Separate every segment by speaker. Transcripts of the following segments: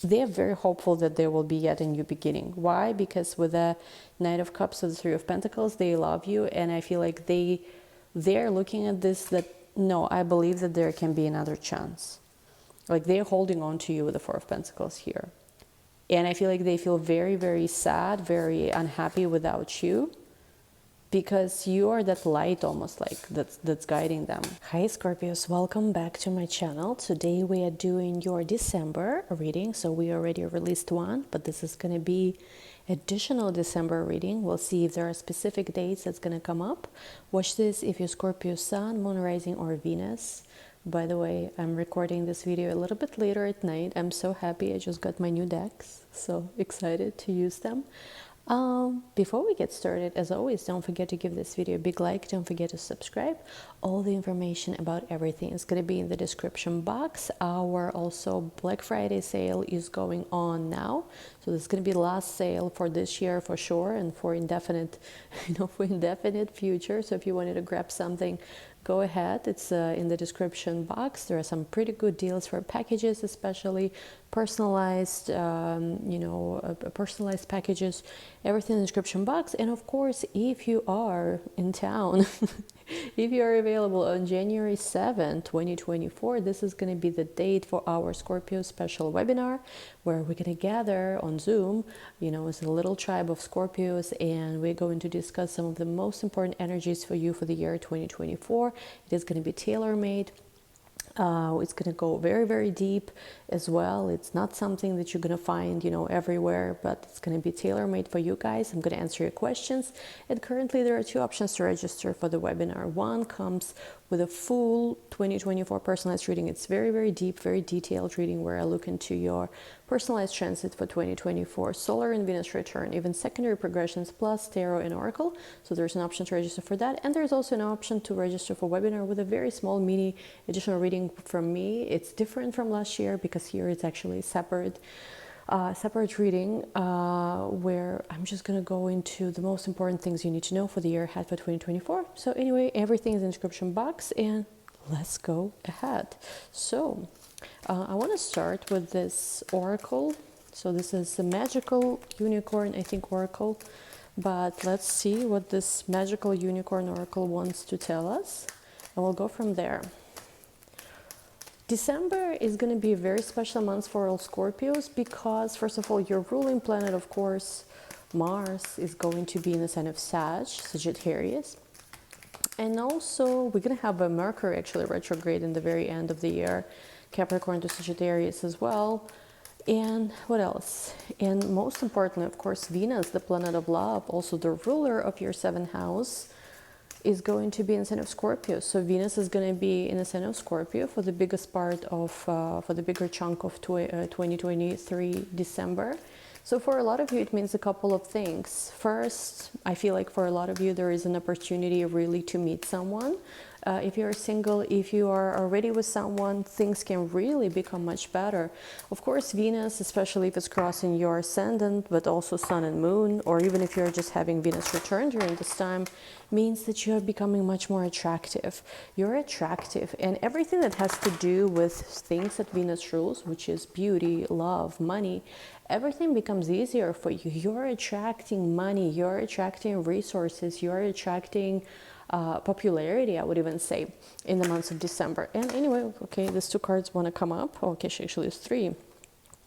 Speaker 1: they're very hopeful that there will be yet a new beginning. Why? Because with the Knight of Cups and the Three of Pentacles, they love you, and I feel like they're looking at this that, no, I believe that there can be another chance. Like, they're holding on to you with the Four of Pentacles here. And I feel like they feel very, very sad, very unhappy without you, because you are that light almost, like that's guiding them. Hi Scorpios, welcome back to my channel. Today we are doing your December reading. So we already released one, but this is going to be additional December reading. We'll see if there are specific dates that's going to come up. Watch this if you're Scorpio Sun, Moon, Rising, or Venus. By the way, I'm recording this video a little bit later at night. I'm so happy. I just got my new decks, so excited to use them. Before we get started, as always, don't forget to give this video a big like. Don't forget to subscribe. All the information about everything is going to be in the description box. Our also Black Friday sale is going on now, so this is going to be the last sale for this year for sure, and for indefinite, for indefinite future. So if you wanted to grab something, go ahead. It's in the description box. There are some pretty good deals for packages, especially personalized, personalized packages, everything in the description box. And of course, if you are in town, if you are available on January 7th, 2024, this is going to be the date for our Scorpio special webinar, where we're going to gather on Zoom, as a little tribe of Scorpios, and we're going to discuss some of the most important energies for you for the year 2024. It is going to be tailor-made. It's going to go very, very deep as well. It's not something that you're going to find, everywhere, but it's going to be tailor-made for you guys. I'm going to answer your questions. And currently there are two options to register for the webinar. One comes with a full 2024 personalized reading. It's very, very deep, very detailed reading where I look into your personalized transit for 2024, solar and Venus return, even secondary progressions, plus tarot and oracle. So there's an option to register for that. And there's also an option to register for webinar with a very small mini additional reading from me. It's different from last year because here it's actually separate reading where I'm just going to go into the most important things you need to know for the year ahead for 2024. So anyway, everything is in the description box, and let's go ahead. So I want to start with this oracle. So this is a magical unicorn, I think, oracle, but let's see what this magical unicorn oracle wants to tell us, and we'll go from there. December is going to be a very special month for all Scorpios because, first of all, your ruling planet, of course, Mars, is going to be in the sign of Sagittarius. And also, we're going to have a Mercury actually retrograde in the very end of the year, Capricorn to Sagittarius as well. And what else? And most importantly, of course, Venus, the planet of love, also the ruler of your 7th house, is going to be in the sign of Scorpio. So Venus is going to be in the sign of Scorpio for the biggest part of, for the bigger chunk of 2023 December. So for a lot of you, it means a couple of things. First, I feel like for a lot of you, there is an opportunity really to meet someone. If you're single, if you are already with someone, things can really become much better. Of course, Venus, especially if it's crossing your ascendant, but also Sun and Moon, or even if you're just having Venus return during this time, means that you're becoming much more attractive. You're attractive, and everything that has to do with things that Venus rules, which is beauty, love, money, everything becomes easier for you. You're attracting money, you're attracting resources, you're attracting popularity, I would even say, in the months of December. And anyway, okay, these two cards want to come up. Okay, actually it's three.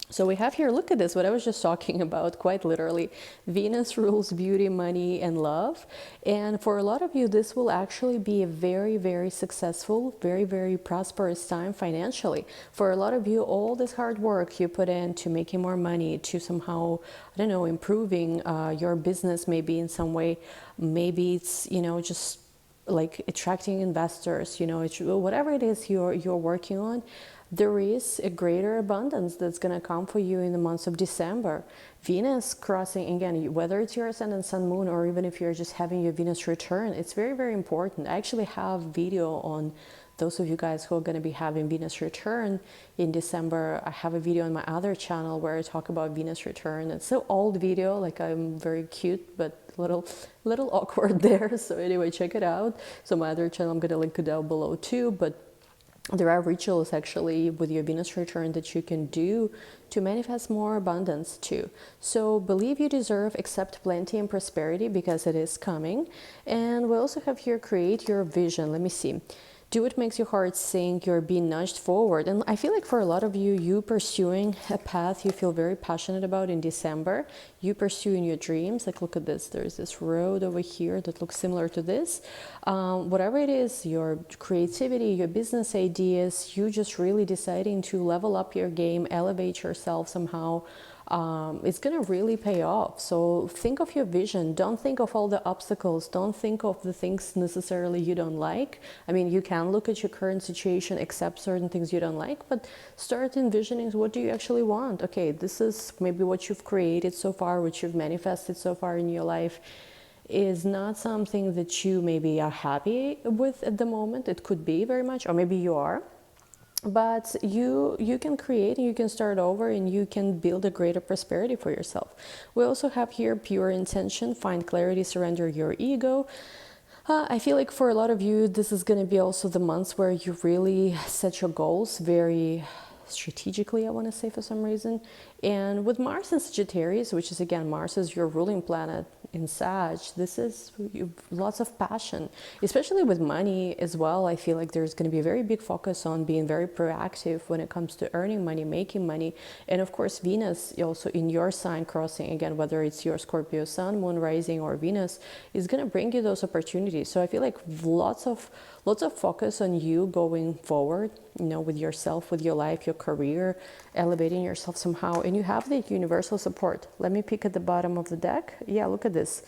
Speaker 1: So we have here, look at this, what I was just talking about, quite literally. Venus rules beauty, money, and love. And for a lot of you, this will actually be a very, very successful, very, very prosperous time financially. For a lot of you, all this hard work you put into making more money, to somehow, I don't know, improving your business maybe in some way. Maybe it's, just like attracting investors, whatever it is you're working on. There is a greater abundance that's going to come for you in the months of December. Venus crossing, again, whether it's your ascendant, sun, moon, or even if you're just having your Venus return, it's very, very important. I actually have video on those of you guys who are going to be having Venus return in December. I have a video on my other channel where I talk about Venus return. It's an old video, like I'm very cute, but little awkward there. So anyway, check it out. So my other channel, I'm going to link it down below too, but There are rituals actually with your Venus return that you can do to manifest more abundance too. So believe you deserve, accept plenty and prosperity because it is coming. And we also have here create your vision. Let me see. Do what makes your heart sing. You're being nudged forward. And I feel like for a lot of you, you pursuing a path you feel very passionate about in December, you pursuing your dreams. Like, look at this. There's this road over here that looks similar to this. Whatever it is, your creativity, your business ideas, you just really deciding to level up your game, elevate yourself somehow. It's gonna really pay off. So think of your vision. Don't think of all the obstacles. Don't think of the things necessarily you don't like. I mean, you can look at your current situation, accept certain things you don't like, but start envisioning what do you actually want. Okay, this is maybe what you've created so far, what you've manifested so far in your life is not something that you maybe are happy with at the moment. It could be very much, or maybe you are. But you can create and you can start over and you can build a greater prosperity for yourself. We also have here pure intention, find clarity, surrender your ego. I feel like for a lot of you, this is going to be also the months where you really set your goals very strategically, I want to say, for some reason. And with Mars in Sagittarius, which is again, Mars is your ruling planet in Sag, this is lots of passion, especially with money as well. I feel like there's going to be a very big focus on being very proactive when it comes to earning money, making money. And of course, Venus also in your sign crossing, again, whether it's your Scorpio sun, moon rising, or Venus, is going to bring you those opportunities. So I feel like lots of focus on you going forward, you know, with yourself, with your life, your career, elevating yourself somehow. And you have the universal support. Let me pick at the bottom of the deck. Yeah, look at this.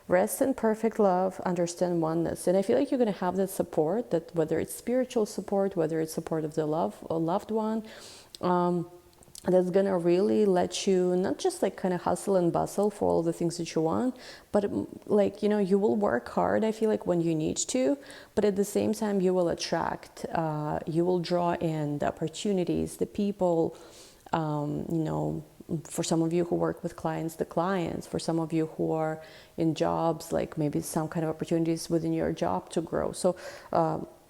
Speaker 1: Rest in perfect love, understand oneness. And I feel like you're going to have that support, that whether it's spiritual support, whether it's support of the loved one, that's going to really let you not just like kind of hustle and bustle for all the things that you want, but like, you know, you will work hard, I feel like, when you need to, but at the same time you will attract, you will draw in the opportunities, the people, you know, for some of you who work with clients, the clients, for some of you who are in jobs, like maybe some kind of opportunities within your job to grow. So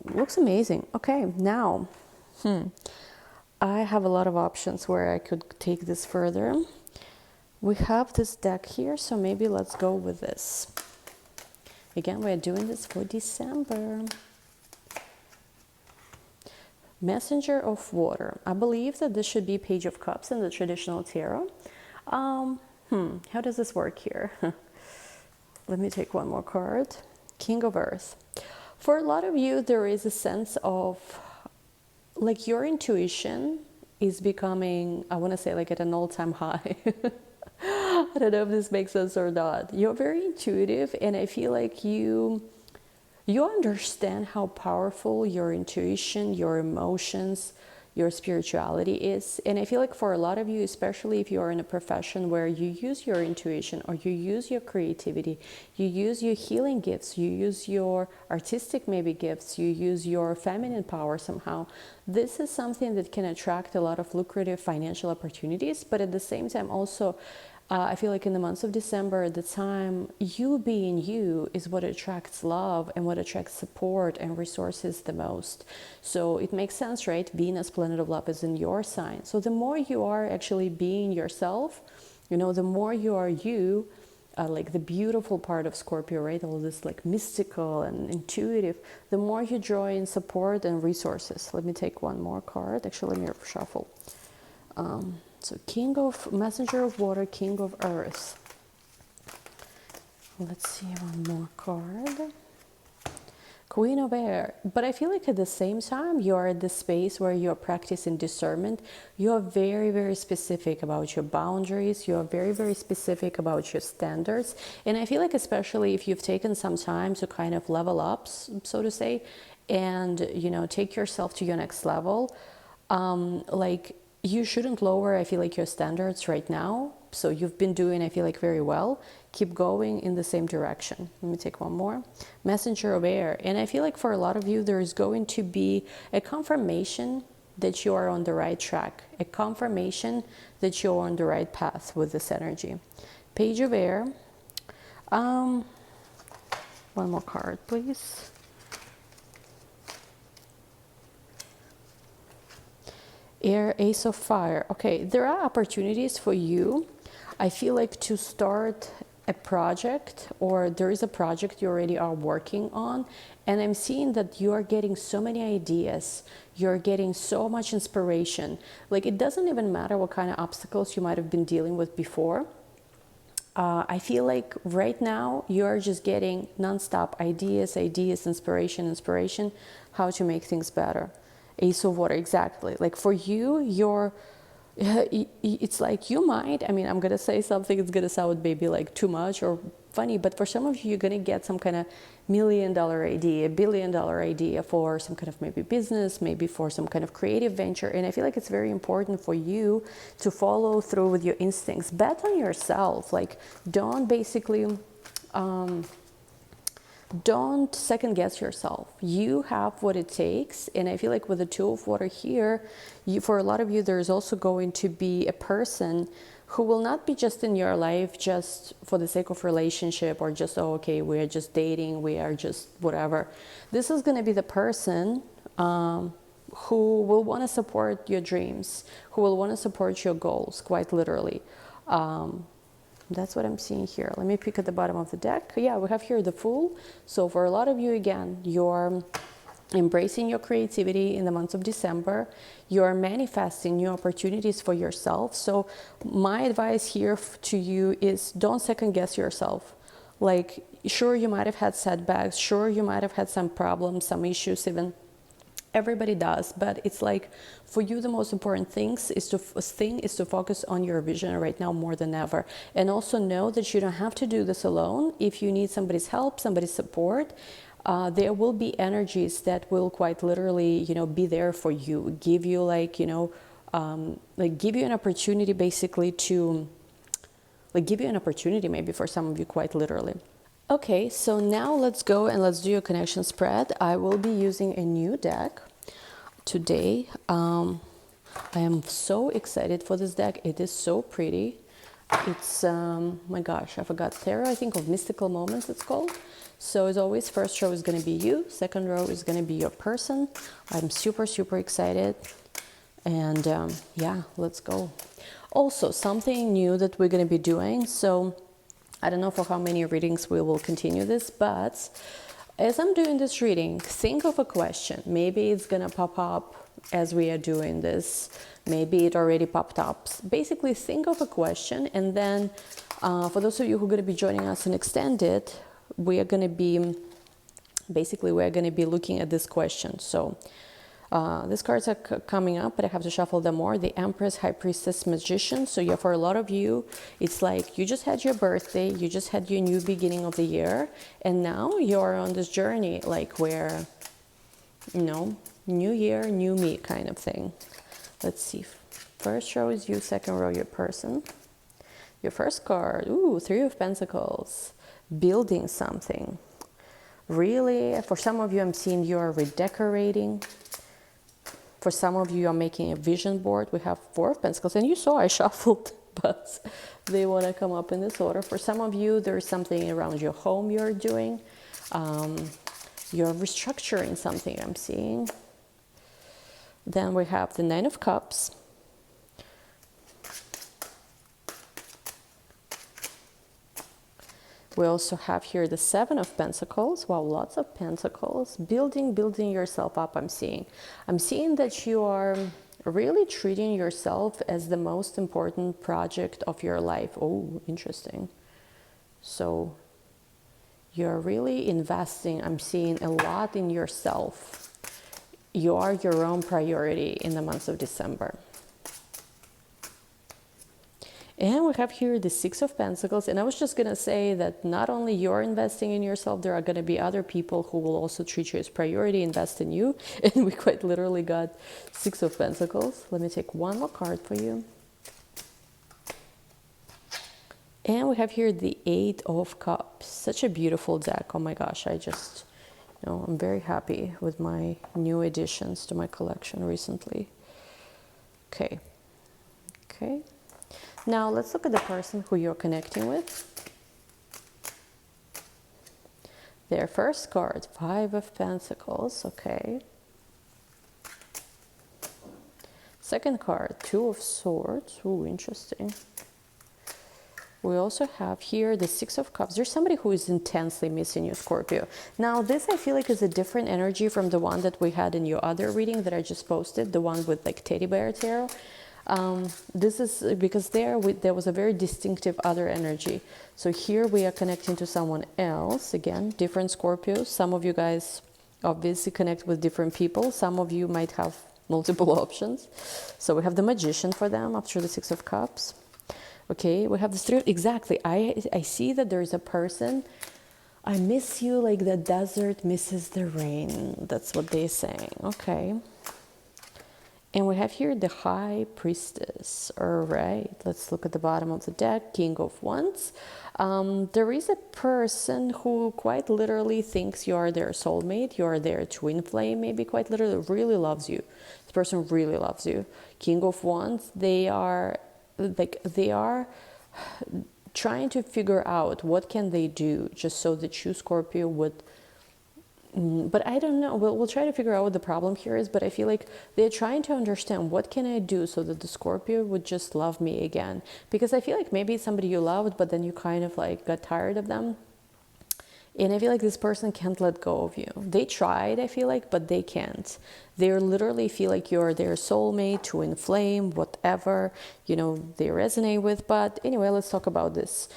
Speaker 1: looks amazing. Okay, now, I have a lot of options where I could take this further. We have this deck here, so maybe let's go with this. Again, we're doing this for December. Messenger of Water. I believe that this should be Page of Cups in the traditional tarot. How does this work here? Let me take one more card. King of Earth. For a lot of you, there is a sense of like your intuition is becoming, I want to say, like at an all-time high. I don't know if this makes sense or not. You're very intuitive, and I feel like you understand how powerful your intuition, your emotions, your spirituality is. And I feel like for a lot of you, especially if you're in a profession where you use your intuition or you use your creativity, you use your healing gifts, you use your artistic maybe gifts, you use your feminine power somehow, this is something that can attract a lot of lucrative financial opportunities. But at the same time also, I feel like in the months of December, the time you being you is what attracts love and what attracts support and resources the most. So it makes sense, right? Venus, planet of love, is in your sign. So the more you are actually being yourself, you know, the more you are you, like the beautiful part of Scorpio, right? All this like mystical and intuitive, the more you draw in support and resources. Let me take one more card. Actually, let me shuffle. So Messenger of Water, King of Earth. Let's see, one more card. Queen of Air. But I feel like at the same time, you are at the space where you are practicing discernment. You are very, very specific about your boundaries. You are very, very specific about your standards. And I feel like especially if you've taken some time to kind of level up, so to say, and, you know, take yourself to your next level, like, you shouldn't lower, I feel like, your standards right now. So you've been doing, I feel like, very well. Keep going in the same direction. Let me take one more. Messenger of Air. And I feel like for a lot of you, there is going to be a confirmation that you are on the right track. A confirmation that you're on the right path with this energy. Page of Air. One more card, please. Air, Ace of Fire. Okay, there are opportunities for you. I feel like to start a project, or there is a project you already are working on, and I'm seeing that you are getting so many ideas. You're getting so much inspiration. Like, it doesn't even matter what kind of obstacles you might have been dealing with before. I feel like right now you're just getting nonstop ideas, inspiration, how to make things better. Ace of Water, exactly. Like for you, it's like you might, I mean, I'm going to say something, it's going to sound maybe like too much or funny, but for some of you, you're going to get some kind of $1 million idea, $1 billion idea for some kind of maybe business, maybe for some kind of creative venture. And I feel like it's very important for you to follow through with your instincts. Bet on yourself. Like, don't basically, don't second guess yourself. You have what it takes. And I feel like with the Two of Water here, for a lot of you, there's also going to be a person who will not be just in your life just for the sake of relationship, or just, oh, okay, we are just dating, we are just whatever. This is going to be the person who will want to support your dreams, who will want to support your goals, quite literally. That's what I'm seeing here. Let me pick at the bottom of the deck. Yeah, we have here the Fool. So for a lot of you, again, you're embracing your creativity in the month of December. You're manifesting new opportunities for yourself. So my advice here to you is don't second guess yourself. Like, sure, you might have had setbacks. Sure, you might have had some problems, some issues even. Everybody does, but it's like for you, the most important thing is to focus on your vision right now more than ever. And also know that you don't have to do this alone. If you need somebody's help, somebody's support, there will be energies that will quite literally, be there for you, give you give you an opportunity basically to, give you an opportunity maybe for some of you quite literally. Okay, so now let's go and let's do a connection spread. I will be using a new deck today. I am so excited for this deck. It is so pretty. It's, my gosh, I forgot, Tarot, I think, of Mystical Moments it's called. So as always, first row is going to be you, second row is going to be your person. I'm super excited, and yeah, let's go. Also, something new that we're going to be doing, so I don't know for how many readings we will continue this, but as I'm doing this reading, think of a question. Maybe it's going to pop up as we are doing this. Maybe it already popped up. Basically, think of a question, and then for those of you who are going to be joining us in Extended, we are going to be looking at this question. So these cards are coming up, but I have to shuffle them more. The Empress, High Priestess, Magician. So yeah, for a lot of you, it's like you just had your birthday, you just had your new beginning of the year, and now you're on this journey, like where, new year, new me kind of thing. Let's see. First row is you, second row your person. Your first card, ooh, Three of Pentacles. Building something. Really, for some of you, I'm seeing you're redecorating. For some of you, are making a vision board. We have Four of Pentacles, and you saw I shuffled, but they want to come up in this order. For some of you, there's something around your home you're doing. You're restructuring something, I'm seeing. Then we have the Nine of Cups. We also have here the Seven of Pentacles. Wow, lots of pentacles. Building yourself up, I'm seeing. I'm seeing that you are really treating yourself as the most important project of your life. Oh, interesting. So you're really investing, I'm seeing, a lot in yourself. You are your own priority in the month of December. And we have here the Six of Pentacles. And I was just going to say that not only you're investing in yourself, there are going to be other people who will also treat you as priority, invest in you. And we quite literally got Six of Pentacles. Let me take one more card for you. And we have here the Eight of Cups. Such a beautiful deck. Oh my gosh, I'm very happy with my new additions to my collection recently. Okay. Now let's look at the person who you're connecting with. Their first card, Five of Pentacles, okay. Second card, Two of Swords. Ooh, interesting. We also have here the Six of Cups. There's somebody who is intensely missing you, Scorpio. Now, this I feel like is a different energy from the one that we had in your other reading that I just posted, the one with like teddy bear tarot. This is because there was a very distinctive other energy. So here we are connecting to someone else. Again, different Scorpios. Some of you guys obviously connect with different people. Some of you might have multiple options. So we have the Magician for them after the Six of Cups. Okay, we have the Three. Exactly. I see that there is a person. I miss you like the desert misses the rain. That's what they're saying. Okay. And we have here the High Priestess. All right, let's look at the bottom of the deck. King of Wands. There is a person who quite literally thinks you are their soulmate. You are their twin flame, maybe quite literally really loves you. This person really loves you. King of Wands, they are trying to figure out what can they do just so that you, Scorpio, would... But I don't know. We'll try to figure out what the problem here is, but I feel like they're trying to understand what can I do so that the Scorpio would just love me again. Because I feel like maybe it's somebody you loved, but then you kind of like got tired of them. And I feel like this person can't let go of you. They tried, I feel like, but they can't. They literally feel like you're their soulmate, twin flame, whatever, you know, they resonate with. But anyway, let's talk about this.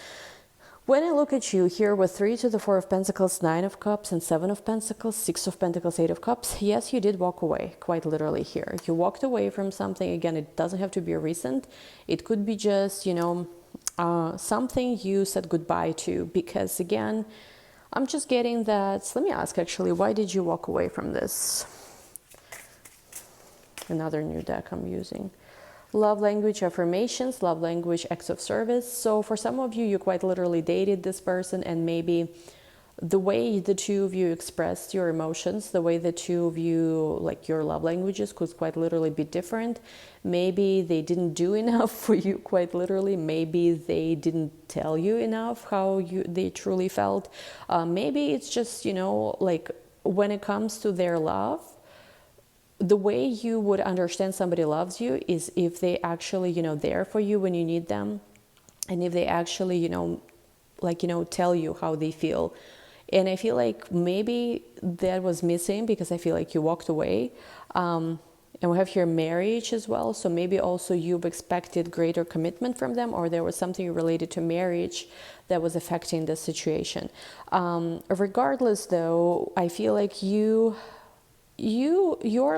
Speaker 1: When I look at you here with 3 to the 4 of Pentacles, 9 of Cups, and 7 of Pentacles, 6 of Pentacles, 8 of Cups, yes, you did walk away, quite literally here. You walked away from something. Again, it doesn't have to be recent. It could be just, you know, something you said goodbye to. Because again, I'm just getting that. Let me ask, actually, why did you walk away from this? Another new deck I'm using. Love language, affirmations, love language, acts of service. So for some of you, you quite literally dated this person, and maybe the way the two of you expressed your emotions, the way the two of you, like your love languages, could quite literally be different. Maybe they didn't do enough for you, quite literally. Maybe they didn't tell you enough how they truly felt. Maybe it's just, you know, like when it comes to their love, the way you would understand somebody loves you is if they actually, you know, there for you when you need them. And if they actually, you know, like, you know, tell you how they feel. And I feel like maybe that was missing because I feel like you walked away. And we have here marriage as well. So maybe also you've expected greater commitment from them, or there was something related to marriage that was affecting the situation. Regardless though, I feel like you're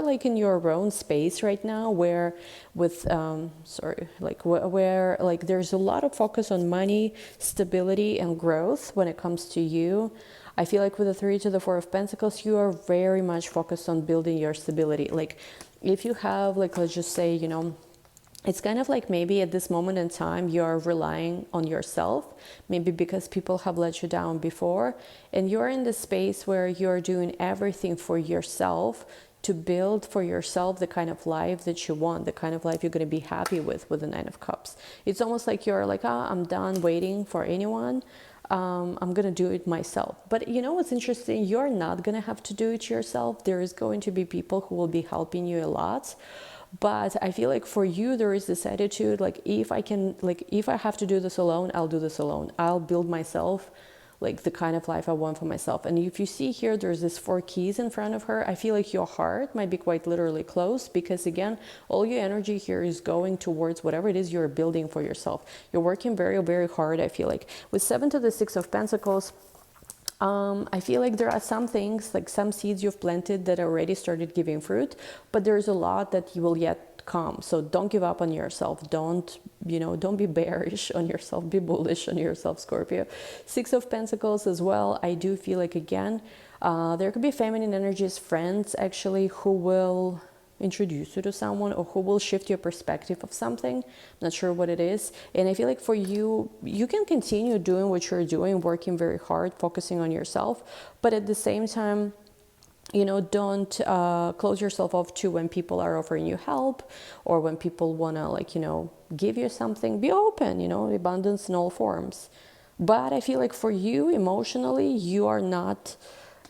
Speaker 1: like in your own space right now, where with where like there's a lot of focus on money, stability, and growth when it comes to you. I feel like with the 3 to the 4 of Pentacles, you are very much focused on building your stability. Like if you have, like, let's just say, you know, it's kind of like maybe at this moment in time you're relying on yourself, maybe because people have let you down before, and you're in the space where you're doing everything for yourself to build for yourself the kind of life that you want, the kind of life you're going to be happy with the 9 of Cups. It's almost like you're like, I'm done waiting for anyone. I'm going to do it myself. But you know what's interesting? You're not going to have to do it yourself. There is going to be people who will be helping you a lot. But I feel like for you, there is this attitude, like if I have to do this alone, I'll do this alone. I'll build myself like the kind of life I want for myself. And if you see here, there's this 4 keys in front of her. I feel like your heart might be quite literally closed, because again, all your energy here is going towards whatever it is you're building for yourself. You're working very, very hard, I feel like. With 7 to the 6 of Pentacles, I feel like there are some things, like some seeds you've planted that already started giving fruit, but there's a lot that you will yet come. So don't give up on yourself. Don't be bearish on yourself. Be bullish on yourself, Scorpio. 6 of Pentacles as well. I do feel like, again, there could be feminine energies, friends actually, who will introduce you to someone, or who will shift your perspective of something. Not sure what it is. And I feel like for you, you can continue doing what you're doing, working very hard, focusing on yourself, but at the same time, you know, don't close yourself off to when people are offering you help, or when people want to, like, you know, give you something. Be open, you know, abundance in all forms. But I feel like for you, emotionally, you are not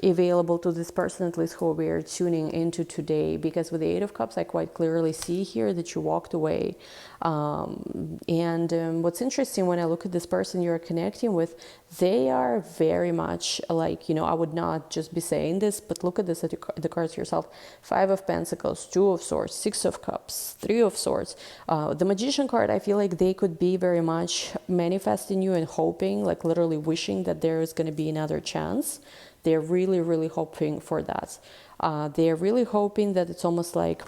Speaker 1: available to this person, at least who we are tuning into today, because with the Eight of Cups I quite clearly see here that you walked away. What's interesting, when I look at this person you're connecting with, they are very much like, you know, I would not just be saying this, but look at this, at the cards yourself. Five of Pentacles, Two of Swords, Six of Cups, Three of Swords. The Magician card, I feel like they could be very much manifesting you and hoping, like literally wishing that there is going to be another chance. They're really, really hoping for that. They're really hoping that it's almost like,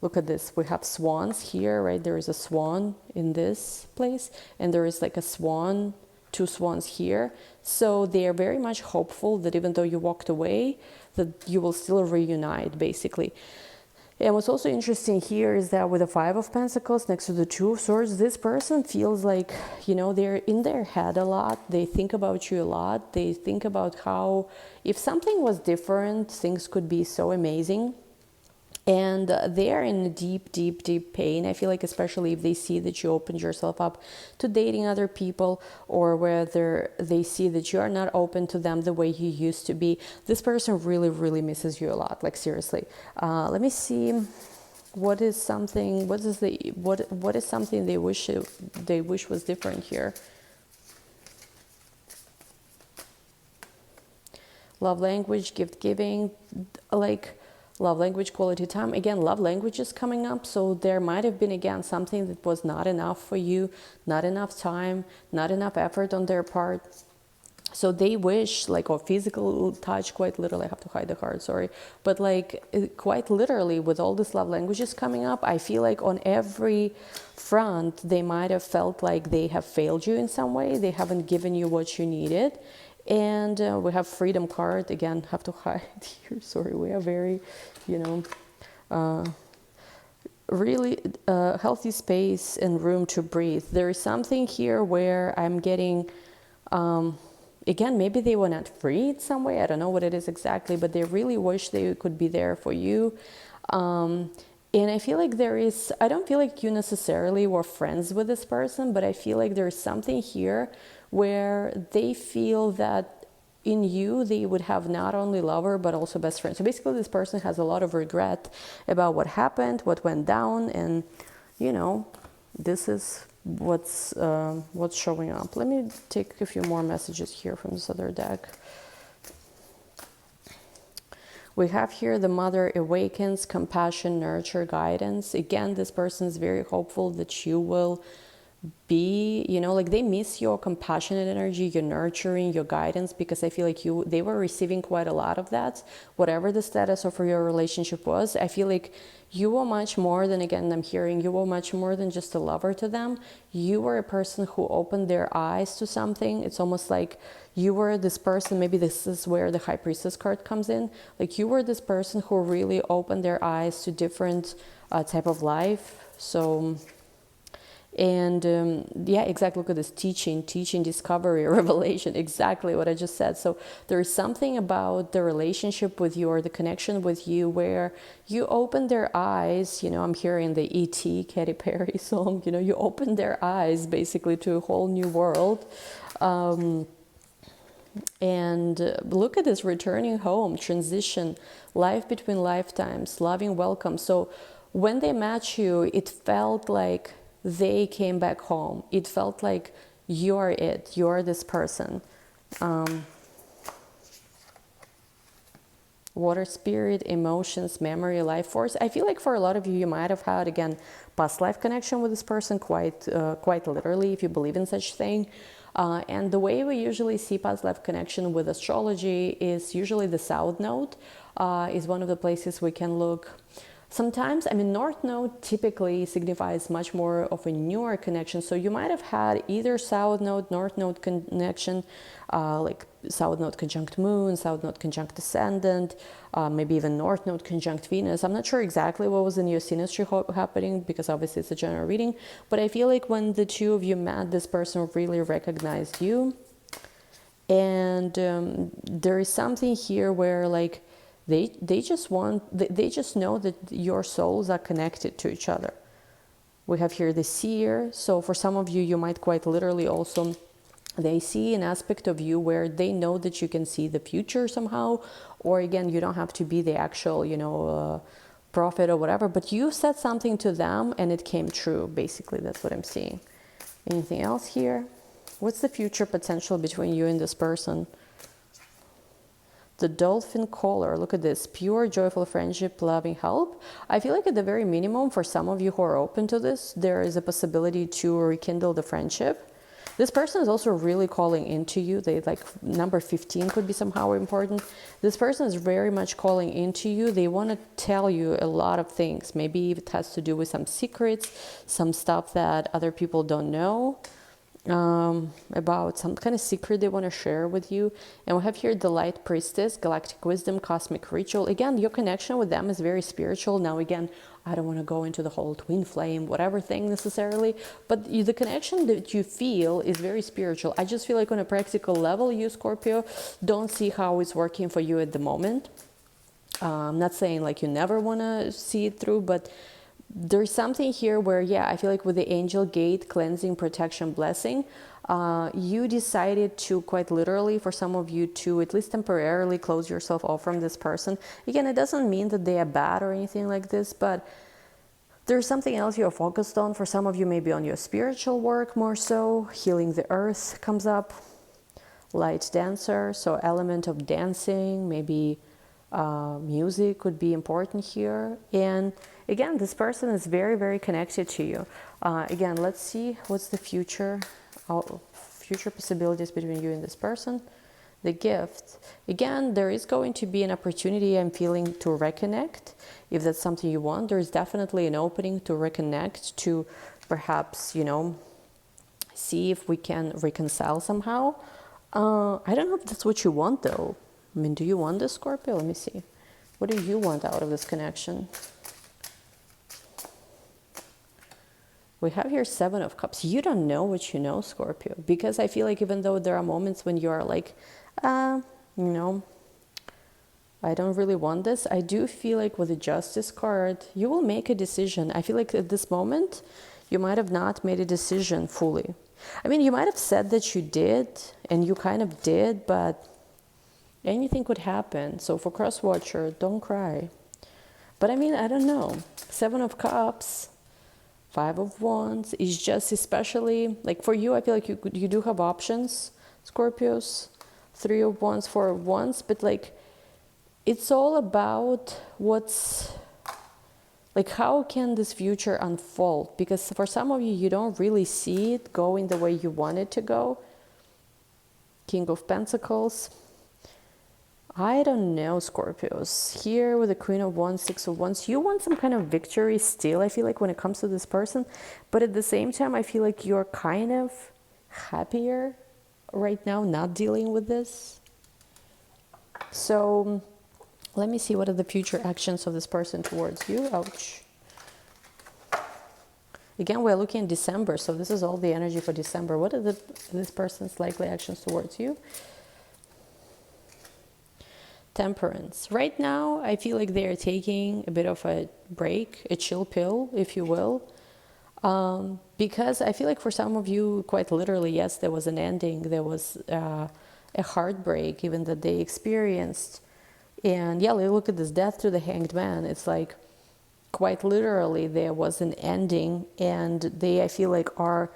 Speaker 1: look at this. We have swans here, right? There is a swan in this place, and there is like a swan, two swans here. So they are very much hopeful that even though you walked away, that you will still reunite, basically. And what's also interesting here is that with the Five of Pentacles next to the Two of Swords, this person feels like, you know, they're in their head a lot. They think about you a lot. They think about how, if something was different, things could be so amazing. And they are in deep, deep, deep pain. I feel like, especially if they see that you opened yourself up to dating other people, or whether they see that you are not open to them the way you used to be. This person really, really misses you a lot. Like, seriously. Let me see. What is something? What is something they wish was different here? Love language, gift giving, like. Love language, quality time. Again, love language is coming up. So there might have been, again, something that was not enough for you, not enough time, not enough effort on their part. So they wish, like, or physical touch, quite literally, I have to hide the card, sorry. But like, quite literally, with all this love languages coming up, I feel like on every front, they might have felt like they have failed you in some way. They haven't given you what you needed. And we have Freedom card, again, have to hide here, sorry, we are very, you know, really healthy space and room to breathe. There is something here where I'm getting, again, maybe they were not free in some way, I don't know what it is exactly, but they really wish they could be there for you. And I feel like I don't feel like you necessarily were friends with this person, but I feel like there's something here where they feel that in you they would have not only lover but also best friend. So basically this person has a lot of regret about what happened, what went down, and you know, this is what's showing up. Let me take a few more messages here from this other deck. We have here the Mother awakens, compassion, nurture, guidance. Again, this person is very hopeful that you will be, you know, like they miss your compassionate energy, your nurturing, your guidance, because I feel like they were receiving quite a lot of that, whatever the status of your relationship was. I feel like you were much more than, again, I'm hearing you were much more than just a lover to them. You were a person who opened their eyes to something. It's almost like you were this person, maybe this is where the High Priestess card comes in, like you were this person who really opened their eyes to different type of life. So, and yeah, exactly, look at this, teaching, discovery, revelation, exactly what I just said. So there is something about the relationship with you, or the connection with you, where you open their eyes. You know, I'm hearing the E.T. Katy Perry song, you know, you open their eyes basically to a whole new world. And look at this, returning home, transition, life between lifetimes, loving welcome. So when they met you, it felt like they came back home. It felt like you're it, you're this person. Water spirit, emotions, memory, life force. I feel like for a lot of you, you might have had, again, past life connection with this person, quite literally, if you believe in such thing. And the way we usually see past life connection with astrology is usually the South Node is one of the places we can look. Sometimes, I mean, North Node typically signifies much more of a newer connection. So you might have had either South Node, North Node connection, like South Node conjunct Moon, South Node conjunct Ascendant, maybe even North Node conjunct Venus. I'm not sure exactly what was in your synastry happening, because obviously it's a general reading. But I feel like when the two of you met, this person really recognized you. And there is something here where, like, they just know that your souls are connected to each other. We have here the seer. So for some of you, you might quite literally also They see an aspect of you where they know that you can see the future somehow, or again, you don't have to be the actual, prophet or whatever, but you said something to them and it came true. Basically, that's what I'm seeing. Anything else here? What's the future potential between you and this person? The dolphin color, look at this, pure, joyful friendship, loving help. I feel like at the very minimum, for some of you who are open to this, there is a possibility to rekindle the friendship. This person is also really calling into you. They like number 15 could be somehow important. This person is very much calling into you. They want to tell you a lot of things. Maybe it has to do with some secrets, some stuff that other people don't know. About some kind of secret they want to share with you. And we have here the Light Priestess, Galactic Wisdom, Cosmic Ritual. Again, your connection with them is very spiritual. Now again, I don't want to go into the whole twin flame, whatever thing necessarily, but the connection that you feel is very spiritual. I just feel like on a practical level, you Scorpio, don't see how it's working for you at the moment. I'm not saying like you never want to see it through, but there's something here where, yeah, I feel like with the angel gate, cleansing, protection, blessing, you decided to quite literally, for some of you, to at least temporarily close yourself off from this person. Again, it doesn't mean that they are bad or anything like this, but there's something else you're focused on. For some of you, maybe on your spiritual work more so. Healing the earth comes up. Light dancer, so element of dancing, maybe music could be important here. And again, this person is very, very connected to you. Again, let's see what's the future possibilities between you and this person. The gift. Again, there is going to be an opportunity, I'm feeling, to reconnect. If that's something you want, there's definitely an opening to reconnect, to perhaps, see if we can reconcile somehow. I don't know if that's what you want, though. I mean, do you want this, Scorpio? Let me see. What do you want out of this connection? We have here Seven of Cups. You don't know what you know, Scorpio. Because I feel like even though there are moments when you are like, I don't really want this, I do feel like with the Justice card, you will make a decision. I feel like at this moment, you might have not made a decision fully. I mean, you might have said that you did, and you kind of did, but anything could happen. So for cross-watcher, don't cry. But I mean, I don't know. Seven of Cups, Five of Wands is just especially, like for you, I feel like you do have options, Scorpios. Three of Wands, Four of Wands, but like, it's all about what's, like how can this future unfold? Because for some of you, you don't really see it going the way you want it to go. King of Pentacles. I don't know, Scorpios. Here with the Queen of Wands, Six of Wands, you want some kind of victory still, I feel like, when it comes to this person. But at the same time, I feel like you're kind of happier right now not dealing with this. So let me see, what are the future actions of this person towards you? Ouch. Again, we're looking at December, so this is all the energy for December. What are this person's likely actions towards you? Temperance. Right now, I feel like they are taking a bit of a break, a chill pill, if you will. Because I feel like for some of you, quite literally, yes, there was an ending. There was a heartbreak even that they experienced. And yeah, look at this, death to the Hanged Man. It's like quite literally there was an ending, and they, I feel like, are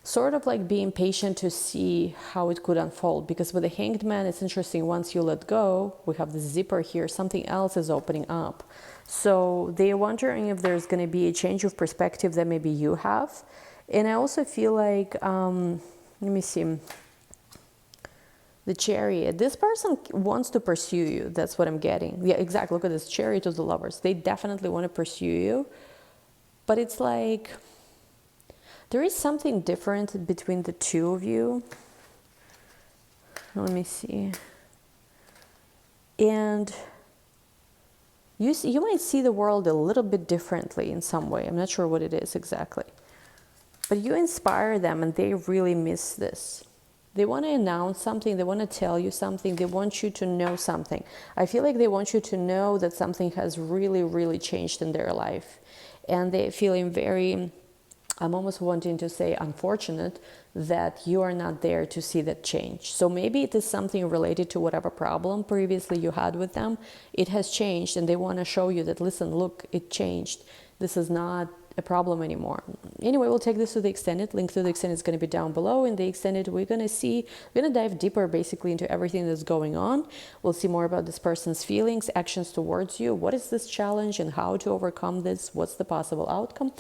Speaker 1: sort of like being patient to see how it could unfold. Because with the Hanged Man, it's interesting, once you let go, we have the zipper here, something else is opening up. So they are wondering if there's going to be a change of perspective that maybe you have. And I also feel like, let me see, the Chariot. This person wants to pursue you. That's what I'm getting. Yeah, exactly. Look at this, Chariot of the Lovers. They definitely want to pursue you. But it's like, there is something different between the two of you. Let me see. And you might see the world a little bit differently in some way. I'm not sure what it is exactly. But you inspire them, and they really miss this. They want to announce something. They want to tell you something. They want you to know something. I feel like they want you to know that something has really, really changed in their life. And they're feeling very I'm almost wanting to say unfortunate that you are not there to see that change. So maybe it is something related to whatever problem previously you had with them. It has changed and they want to show you that, listen, look, it changed. This is not a problem anymore. Anyway, we'll take this to the extended. Link to the extended is going to be down below. In the extended, we're going to dive deeper basically into everything that's going on. We'll see more about this person's feelings, actions towards you. What is this challenge and how to overcome this? What's the possible outcome?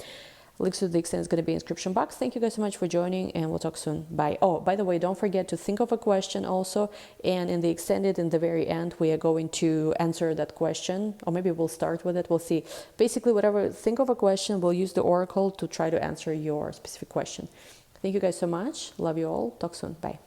Speaker 1: Links to the extended is going to be in the description box. Thank you guys so much for joining, and we'll talk soon. Bye. Oh, by the way, don't forget to think of a question also, and in the extended, in the very end, we are going to answer that question, or maybe we'll start with it. We'll see. Basically, whatever, think of a question, we'll use the oracle to try to answer your specific question. Thank you guys so much. Love you all. Talk soon. Bye.